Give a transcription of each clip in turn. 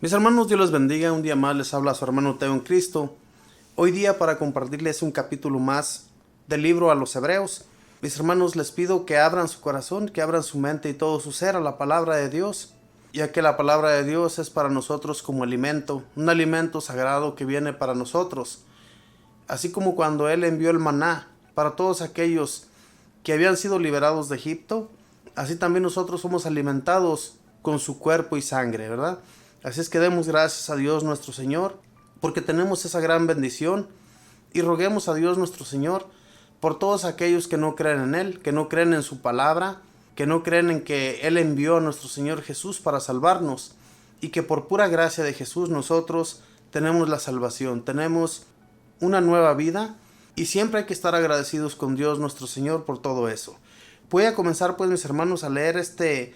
Mis hermanos, Dios les bendiga. Un día más les habla su hermano Teo en Cristo. Hoy día para compartirles un capítulo más del libro a los Hebreos. Mis hermanos, les pido que abran su corazón, que abran su mente y todo su ser a la palabra de Dios, ya que la palabra de Dios es para nosotros como alimento, un alimento sagrado que viene para nosotros. Así como cuando Él envió el maná para todos aquellos que habían sido liberados de Egipto, así también nosotros somos alimentados con su cuerpo y sangre, ¿verdad? Así es que demos gracias a Dios nuestro Señor, porque tenemos esa gran bendición, y roguemos a Dios nuestro Señor por todos aquellos que no creen en Él, que no creen en su palabra, que no creen en que Él envió a nuestro Señor Jesús para salvarnos, y que por pura gracia de Jesús nosotros tenemos la salvación, tenemos una nueva vida, y siempre hay que estar agradecidos con Dios nuestro Señor por todo eso. Voy a comenzar pues, mis hermanos, a leer este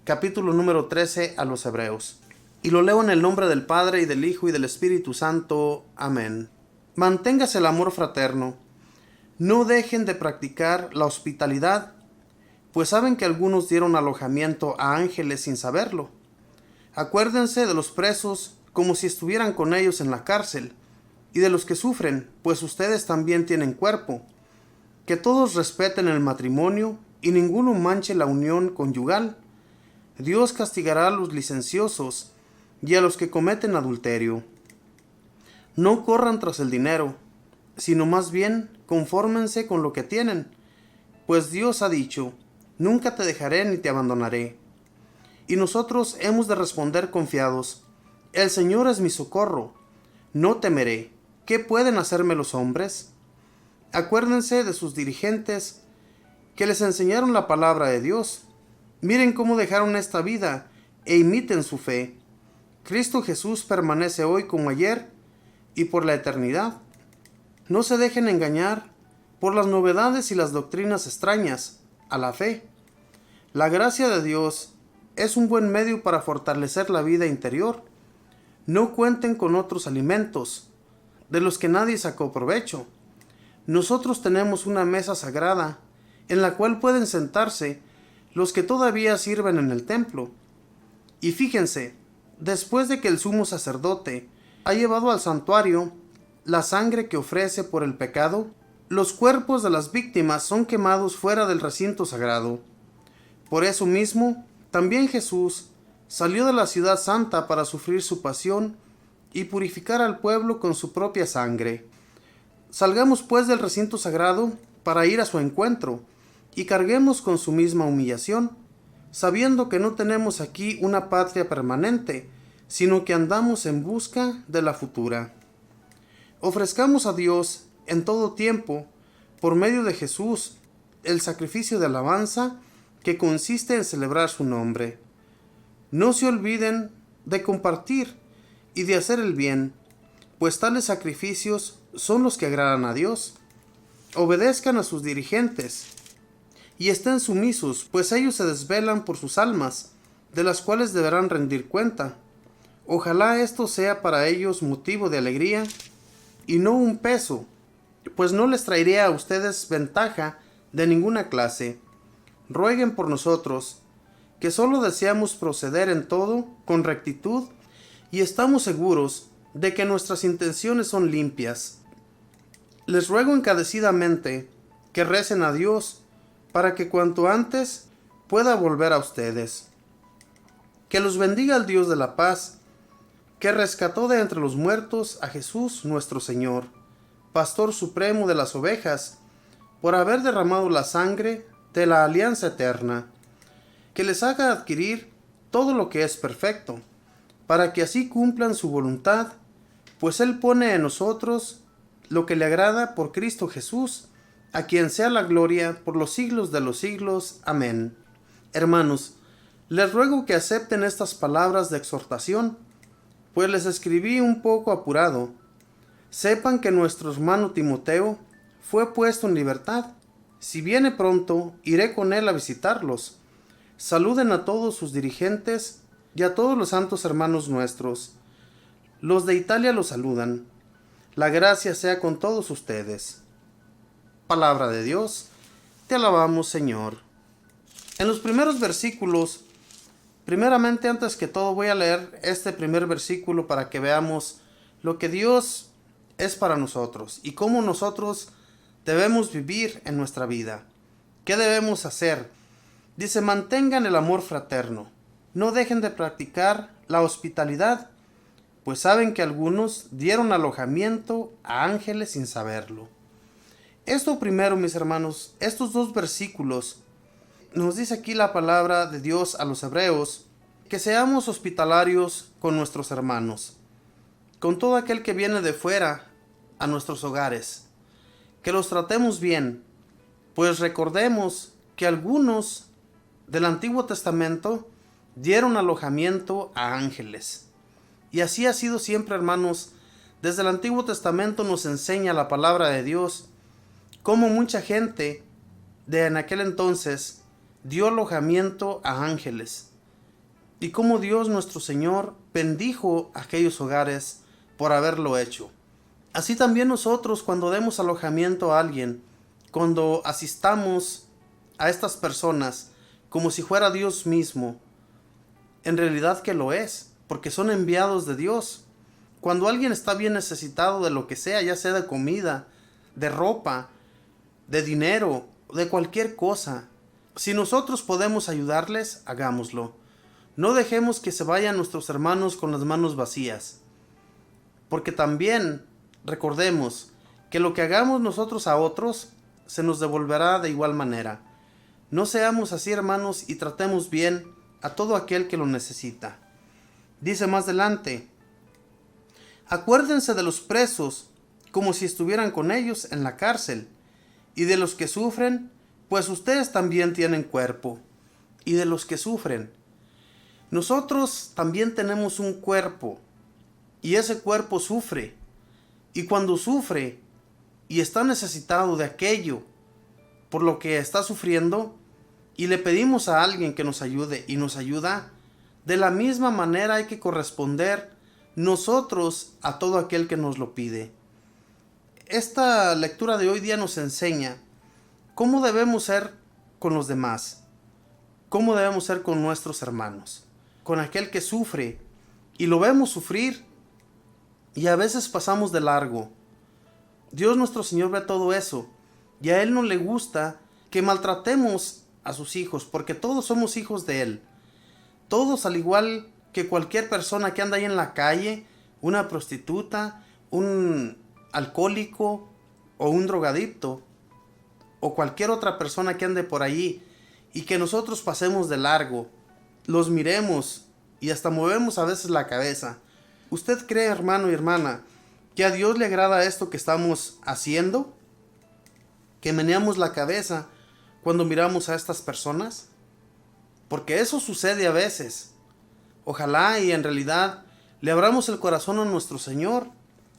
capítulo número 13 a los Hebreos. Y lo leo en el nombre del Padre, y del Hijo, y del Espíritu Santo. Amén. Manténgase el amor fraterno. No dejen de practicar la hospitalidad, pues saben que algunos dieron alojamiento a ángeles sin saberlo. Acuérdense de los presos como si estuvieran con ellos en la cárcel, y de los que sufren, pues ustedes también tienen cuerpo. Que todos respeten el matrimonio, y ninguno manche la unión conyugal. Dios castigará a los licenciosos y a los que cometen adulterio. No corran tras el dinero, sino más bien confórmense con lo que tienen, pues Dios ha dicho, nunca te dejaré ni te abandonaré. Y nosotros hemos de responder confiados, el Señor es mi socorro, no temeré. ¿Qué pueden hacerme los hombres? Acuérdense de sus dirigentes que les enseñaron la palabra de Dios. Miren cómo dejaron esta vida e imiten su fe. Cristo Jesús permanece hoy como ayer y por la eternidad. No se dejen engañar por las novedades y las doctrinas extrañas a la fe. La gracia de Dios es un buen medio para fortalecer la vida interior. No cuenten con otros alimentos, de los que nadie sacó provecho. Nosotros tenemos una mesa sagrada, en la cual pueden sentarse los que todavía sirven en el templo. Y fíjense, después de que el sumo sacerdote ha llevado al santuario la sangre que ofrece por el pecado, los cuerpos de las víctimas son quemados fuera del recinto sagrado. Por eso mismo, también Jesús salió de la ciudad santa para sufrir su pasión y purificar al pueblo con su propia sangre. Salgamos pues del recinto sagrado para ir a su encuentro y carguemos con su misma humillación, sabiendo que no tenemos aquí una patria permanente, sino que andamos en busca de la futura. Ofrezcamos a Dios en todo tiempo, por medio de Jesús, el sacrificio de alabanza que consiste en celebrar su nombre. No se olviden de compartir y de hacer el bien, pues tales sacrificios son los que agradan a Dios. Obedezcan a sus dirigentes y estén sumisos, pues ellos se desvelan por sus almas, de las cuales deberán rendir cuenta. Ojalá esto sea para ellos motivo de alegría y no un peso, pues no les traería a ustedes ventaja de ninguna clase. Rueguen por nosotros, que solo deseamos proceder en todo con rectitud y estamos seguros de que nuestras intenciones son limpias. Les ruego encarecidamente que recen a Dios para que cuanto antes pueda volver a ustedes. Que los bendiga el Dios de la paz, que rescató de entre los muertos a Jesús nuestro Señor, Pastor supremo de las ovejas, por haber derramado la sangre de la alianza eterna, que les haga adquirir todo lo que es perfecto, para que así cumplan su voluntad, pues Él pone en nosotros lo que le agrada por Cristo Jesús, a quien sea la gloria por los siglos de los siglos. Amén. Hermanos, les ruego que acepten estas palabras de exhortación, pues les escribí un poco apurado. Sepan que nuestro hermano Timoteo fue puesto en libertad. Si viene pronto, iré con él a visitarlos. Saluden a todos sus dirigentes y a todos los santos hermanos nuestros. Los de Italia los saludan. La gracia sea con todos ustedes. Palabra de Dios, te alabamos, Señor. En los primeros versículos Primeramente, antes que todo, voy a leer este primer versículo para que veamos lo que Dios es para nosotros y cómo nosotros debemos vivir en nuestra vida. ¿Qué debemos hacer? Dice, mantengan el amor fraterno. No dejen de practicar la hospitalidad, pues saben que algunos dieron alojamiento a ángeles sin saberlo. Esto primero, mis hermanos, estos dos versículos, nos dice aquí la palabra de Dios a los hebreos, que seamos hospitalarios con nuestros hermanos, con todo aquel que viene de fuera a nuestros hogares, que los tratemos bien, pues recordemos que algunos del Antiguo Testamento dieron alojamiento a ángeles. Y así ha sido siempre, hermanos. Desde el Antiguo Testamento nos enseña la palabra de Dios cómo mucha gente de en aquel entonces dio alojamiento a ángeles y cómo Dios nuestro Señor bendijo aquellos hogares por haberlo hecho. Así también nosotros, cuando demos alojamiento a alguien, cuando asistamos a estas personas como si fuera Dios mismo, en realidad que lo es, porque son enviados de Dios. Cuando alguien está bien necesitado de lo que sea, ya sea de comida, de ropa, de dinero, de cualquier cosa, si nosotros podemos ayudarles, hagámoslo. No dejemos que se vayan nuestros hermanos con las manos vacías, porque también recordemos que lo que hagamos nosotros a otros se nos devolverá de igual manera. No seamos así, hermanos, y tratemos bien a todo aquel que lo necesita. Dice más adelante, acuérdense de los presos como si estuvieran con ellos en la cárcel, y de los que sufren, pues ustedes también tienen cuerpo, y de los que sufren. Nosotros también tenemos un cuerpo, y ese cuerpo sufre, y cuando sufre y está necesitado de aquello por lo que está sufriendo, y le pedimos a alguien que nos ayude y nos ayuda, de la misma manera hay que corresponder nosotros a todo aquel que nos lo pide. Esta lectura de hoy día nos enseña cómo debemos ser con los demás, cómo debemos ser con nuestros hermanos, con aquel que sufre y lo vemos sufrir y a veces pasamos de largo. Dios nuestro Señor ve todo eso y a Él no le gusta que maltratemos a sus hijos, porque todos somos hijos de Él. Todos, al igual que cualquier persona que anda ahí en la calle, una prostituta, un alcohólico o un drogadicto, o cualquier otra persona que ande por allí y que nosotros pasemos de largo, los miremos y hasta movemos a veces la cabeza. ¿Usted cree, hermano y hermana, que a Dios le agrada esto que estamos haciendo? ¿Que meneamos la cabeza cuando miramos a estas personas? Porque eso sucede a veces. Ojalá y en realidad le abramos el corazón a nuestro Señor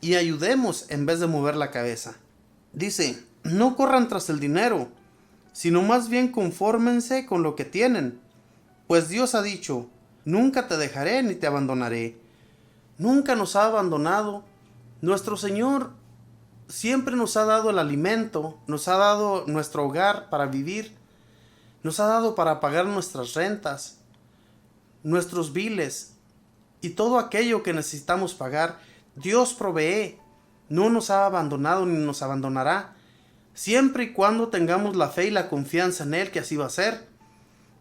y ayudemos en vez de mover la cabeza. Dice, no corran tras el dinero, sino más bien confórmense con lo que tienen. Pues Dios ha dicho, nunca te dejaré ni te abandonaré. Nunca nos ha abandonado. Nuestro Señor siempre nos ha dado el alimento, nos ha dado nuestro hogar para vivir, nos ha dado para pagar nuestras rentas, nuestros biles y todo aquello que necesitamos pagar. Dios provee, no nos ha abandonado ni nos abandonará, siempre y cuando tengamos la fe y la confianza en Él que así va a ser.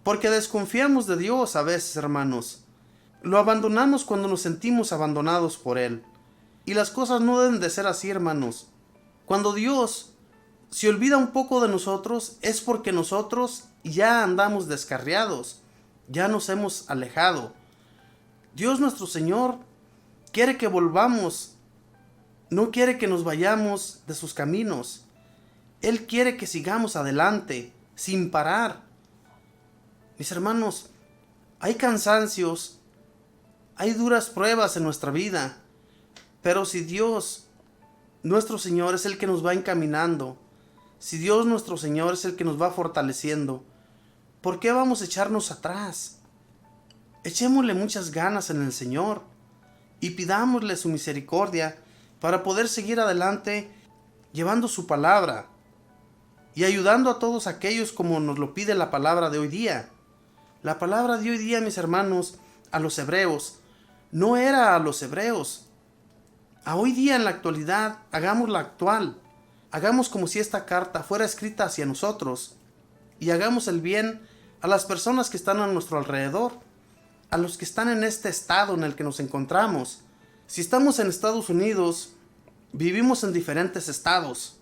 Porque desconfiamos de Dios a veces, hermanos. Lo abandonamos cuando nos sentimos abandonados por Él. Y las cosas no deben de ser así, hermanos. Cuando Dios se olvida un poco de nosotros, es porque nosotros ya andamos descarriados, ya nos hemos alejado. Dios nuestro Señor quiere que volvamos, no quiere que nos vayamos de sus caminos. Él quiere que sigamos adelante, sin parar. Mis hermanos, hay cansancios, hay duras pruebas en nuestra vida, pero si Dios, nuestro Señor, es el que nos va encaminando, si Dios nuestro Señor es el que nos va fortaleciendo, ¿por qué vamos a echarnos atrás? Echémosle muchas ganas en el Señor y pidámosle su misericordia para poder seguir adelante llevando su palabra y ayudando a todos aquellos como nos lo pide la palabra de hoy día. La palabra de hoy día, mis hermanos, a los hebreos, no era a los hebreos. A hoy día, en la actualidad, hagámosla actual. Hagamos como si esta carta fuera escrita hacia nosotros y hagamos el bien a las personas que están a nuestro alrededor, a los que están en este estado en el que nos encontramos. Si estamos en Estados Unidos, vivimos en diferentes estados.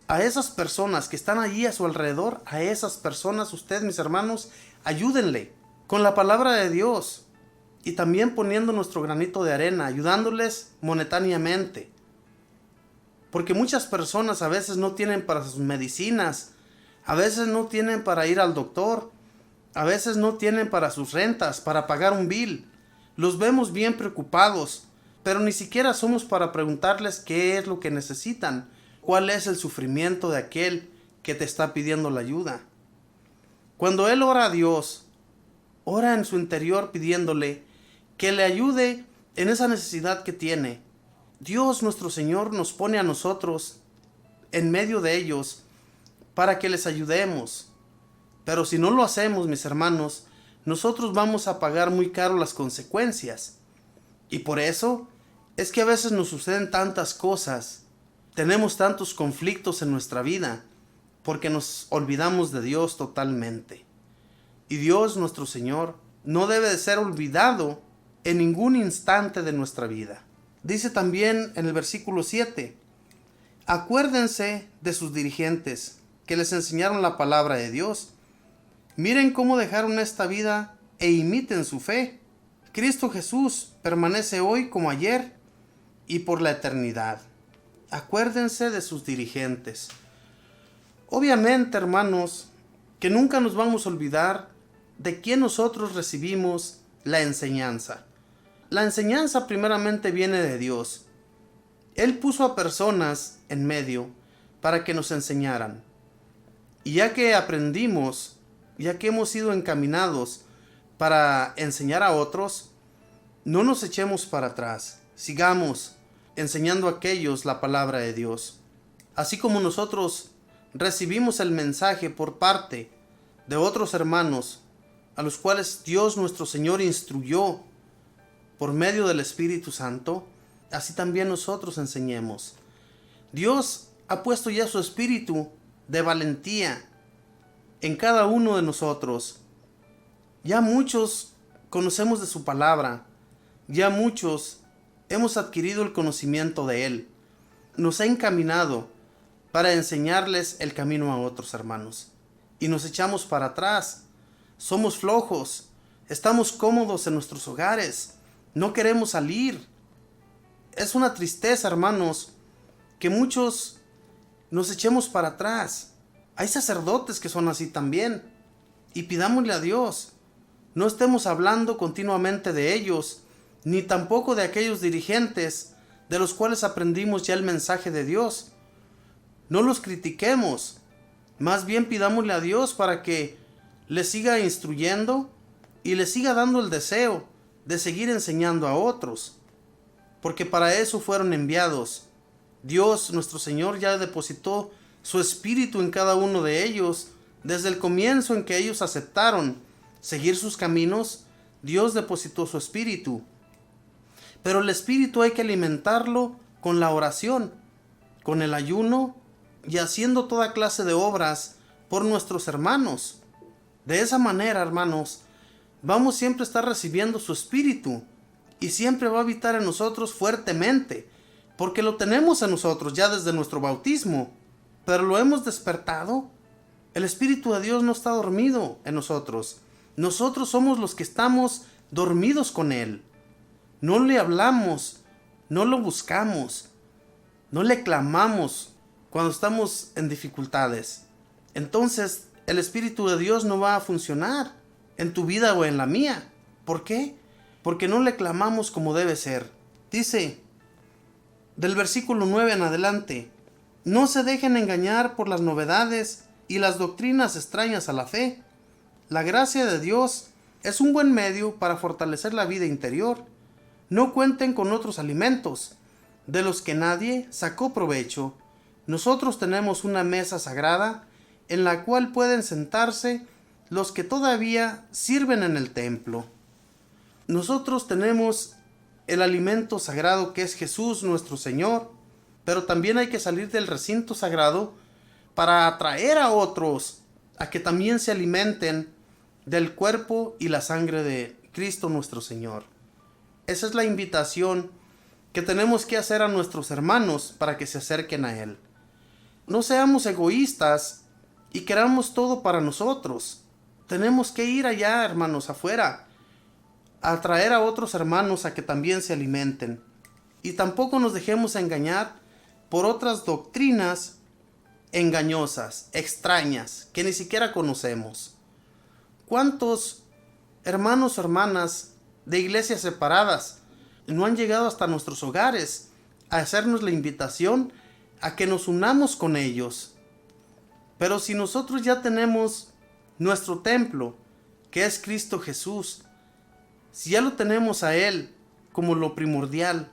A esas personas que están allí a su alrededor, a esas personas, ustedes, mis hermanos, ayúdenle con la palabra de Dios y también poniendo nuestro granito de arena, ayudándoles monetariamente. Porque muchas personas a veces no tienen para sus medicinas, a veces no tienen para ir al doctor, a veces no tienen para sus rentas, para pagar un bill. Los vemos bien preocupados, pero ni siquiera somos para preguntarles qué es lo que necesitan, cuál es el sufrimiento de aquel que te está pidiendo la ayuda. Cuando él ora a Dios, ora en su interior pidiéndole que le ayude en esa necesidad que tiene. Dios nuestro Señor nos pone a nosotros en medio de ellos para que les ayudemos. Pero si no lo hacemos, mis hermanos, nosotros vamos a pagar muy caro las consecuencias. Y por eso es que a veces nos suceden tantas cosas, tenemos tantos conflictos en nuestra vida, porque nos olvidamos de Dios totalmente. Y Dios nuestro Señor no debe de ser olvidado en ningún instante de nuestra vida. Dice también en el versículo 7, acuérdense de sus dirigentes que les enseñaron la palabra de Dios. Miren cómo dejaron esta vida e imiten su fe. Cristo Jesús permanece hoy como ayer y por la eternidad. Acuérdense de sus dirigentes. Obviamente, hermanos, que nunca nos vamos a olvidar de quién nosotros recibimos la enseñanza. La enseñanza primeramente viene de Dios. Él puso a personas en medio para que nos enseñaran. Y ya que aprendimos, ya que hemos sido encaminados para enseñar a otros, no nos echemos para atrás. Sigamos enseñando a aquellos la palabra de Dios. Así como nosotros recibimos el mensaje por parte de otros hermanos, a los cuales Dios nuestro Señor instruyó por medio del Espíritu Santo, así también nosotros enseñemos. Dios ha puesto ya su espíritu de valentía en cada uno de nosotros. Ya muchos conocemos de su palabra, ya muchos hemos adquirido el conocimiento de Él. Nos ha encaminado para enseñarles el camino a otros hermanos. Y nos echamos para atrás, somos flojos, estamos cómodos en nuestros hogares, no queremos salir. Es una tristeza, hermanos, que muchos nos echemos para atrás. Hay sacerdotes que son así también. Y pidámosle a Dios, no estemos hablando continuamente de ellos, ni tampoco de aquellos dirigentes de los cuales aprendimos ya el mensaje de Dios. No los critiquemos, más bien pidámosle a Dios para que les siga instruyendo y les siga dando el deseo de seguir enseñando a otros, porque para eso fueron enviados. Dios nuestro Señor ya depositó su espíritu en cada uno de ellos. Desde el comienzo en que ellos aceptaron seguir sus caminos, Dios depositó su espíritu. Pero el espíritu hay que alimentarlo con la oración, con el ayuno y haciendo toda clase de obras por nuestros hermanos. De esa manera, hermanos, vamos siempre a estar recibiendo su espíritu y siempre va a habitar en nosotros fuertemente, porque lo tenemos en nosotros ya desde nuestro bautismo, pero lo hemos despertado. El Espíritu de Dios no está dormido en nosotros. Nosotros somos los que estamos dormidos con Él. No le hablamos, no lo buscamos, no le clamamos cuando estamos en dificultades. Entonces, el Espíritu de Dios no va a funcionar en tu vida o en la mía. ¿Por qué? Porque no le clamamos como debe ser. Dice, del versículo 9 en adelante, no se dejen engañar por las novedades y las doctrinas extrañas a la fe. La gracia de Dios es un buen medio para fortalecer la vida interior. No cuenten con otros alimentos, de los que nadie sacó provecho. Nosotros tenemos una mesa sagrada en la cual pueden sentarse los que todavía sirven en el templo. Nosotros tenemos el alimento sagrado que es Jesús nuestro Señor, pero también hay que salir del recinto sagrado para atraer a otros a que también se alimenten del cuerpo y la sangre de Cristo nuestro Señor. Esa es la invitación que tenemos que hacer a nuestros hermanos para que se acerquen a Él. No seamos egoístas y queramos todo para nosotros. Tenemos que ir allá, hermanos, afuera, a atraer a otros hermanos a que también se alimenten. Y tampoco nos dejemos engañar por otras doctrinas engañosas, extrañas, que ni siquiera conocemos. ¿Cuántos hermanos o hermanas de iglesias separadas no han llegado hasta nuestros hogares a hacernos la invitación a que nos unamos con ellos? Pero si nosotros ya tenemos nuestro templo, que es Cristo Jesús, si ya lo tenemos a Él como lo primordial,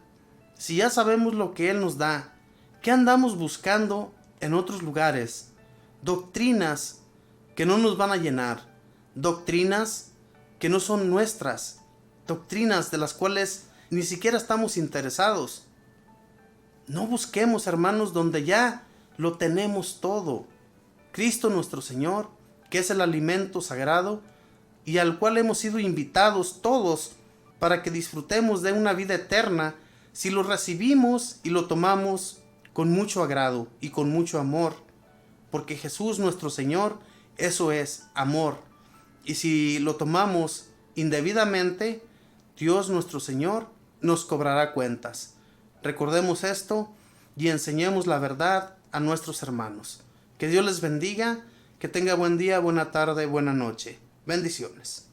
si ya sabemos lo que Él nos da, ¿qué andamos buscando en otros lugares? Doctrinas que no nos van a llenar, doctrinas que no son nuestras, doctrinas de las cuales ni siquiera estamos interesados. No busquemos, hermanos, donde ya lo tenemos todo. Cristo nuestro Señor, que es el alimento sagrado y al cual hemos sido invitados todos para que disfrutemos de una vida eterna si lo recibimos y lo tomamos con mucho agrado y con mucho amor, porque Jesús nuestro Señor, eso es amor. Y si lo tomamos indebidamente, Dios nuestro Señor nos cobrará cuentas. Recordemos esto y enseñemos la verdad a nuestros hermanos. Que Dios les bendiga, que tenga buen día, buena tarde, buena noche. Bendiciones.